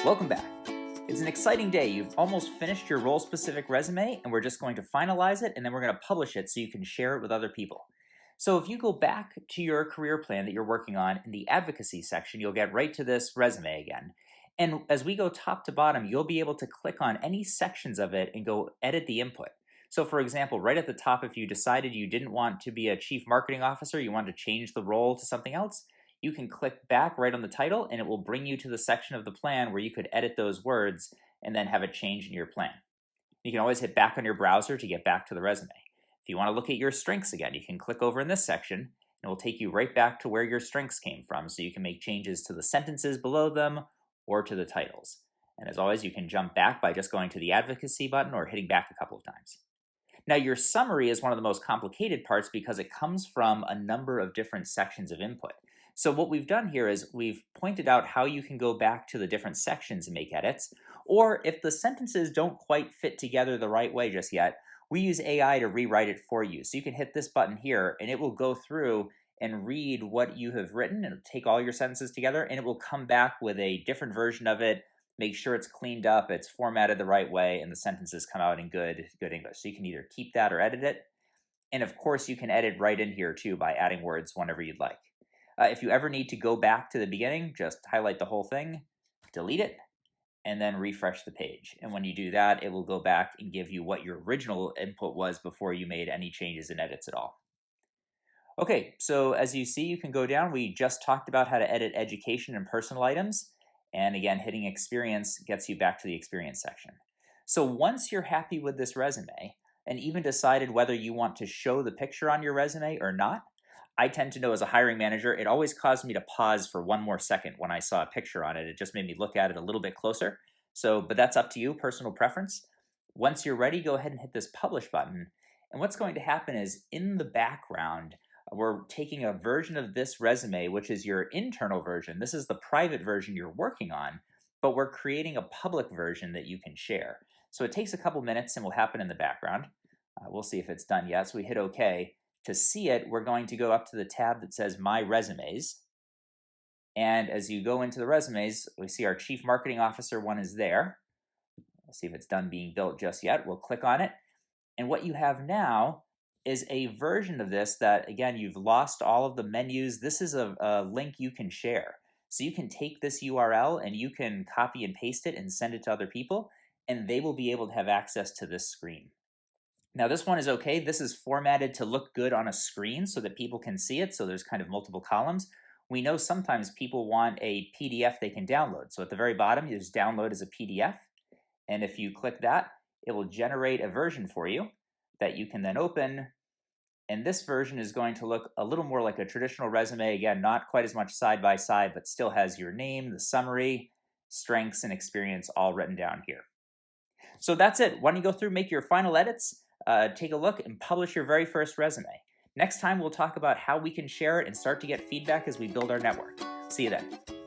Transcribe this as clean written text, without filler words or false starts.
Welcome back. It's an exciting day. You've almost finished your role-specific resume, and we're just going to finalize it, and then we're going to publish it so you can share it with other people. So if you go back to your career plan that you're working on in the advocacy section, you'll get right to this resume again. And as we go top to bottom, you'll be able to click on any sections of it and go edit the input. So for example, right at the top, if you decided you didn't want to be a chief marketing officer, you wanted to change the role to something else, you can click back right on the title and it will bring you to the section of the plan where you could edit those words and then have a change in your plan. You can always hit back on your browser to get back to the resume. If you want to look at your strengths again, you can click over in this section and it will take you right back to where your strengths came from, so you can make changes to the sentences below them or to the titles. And as always, you can jump back by just going to the advocacy button or hitting back a couple of times. Now, your summary is one of the most complicated parts because it comes from a number of different sections of input. So what we've done here is we've pointed out how you can go back to the different sections and make edits, or if the sentences don't quite fit together the right way just yet, we use AI to rewrite it for you. So you can hit this button here and it will go through and read what you have written and take all your sentences together, and it will come back with a different version of it, make sure it's cleaned up, it's formatted the right way, and the sentences come out in good English. So you can either keep that or edit it. And of course, you can edit right in here too by adding words whenever you'd like. If you ever need to go back to the beginning, just highlight the whole thing, delete it, and then refresh the page. And when you do that, it will go back and give you what your original input was before you made any changes and edits at all. Okay, so as you see, you can go down. We just talked about how to edit education and personal items. And again, hitting experience gets you back to the experience section. So once you're happy with this resume, and even decided whether you want to show the picture on your resume or not, I tend to know as a hiring manager, it always caused me to pause for one more second when I saw a picture on it. It just made me look at it a little bit closer. But that's up to you, personal preference. Once you're ready, go ahead and hit this publish button. And what's going to happen is in the background, we're taking a version of this resume, which is your internal version. This is the private version you're working on, but we're creating a public version that you can share. So it takes a couple minutes and will happen in the background. We'll see if it's done yet. So we hit OK. To see it, we're going to go up to the tab that says My Resumes. And as you go into the resumes, we see our Chief Marketing Officer one is there. We'll see if it's done being built just yet. We'll click on it. And what you have now is a version of this that, again, you've lost all of the menus. This is a link you can share. So you can take this URL and you can copy and paste it and send it to other people, and they will be able to have access to this screen. Now this one is okay. This is formatted to look good on a screen so that people can see it, so there's kind of multiple columns. We know sometimes people want a PDF they can download. So at the very bottom, you just download as a PDF. And if you click that, it will generate a version for you that you can then open. And this version is going to look a little more like a traditional resume. Again, not quite as much side by side, but still has your name, the summary, strengths, and experience all written down here. So that's it. Why don't you go through, make your final edits, take a look, and publish your very first resume. Next time, we'll talk about how we can share it and start to get feedback as we build our network. See you then.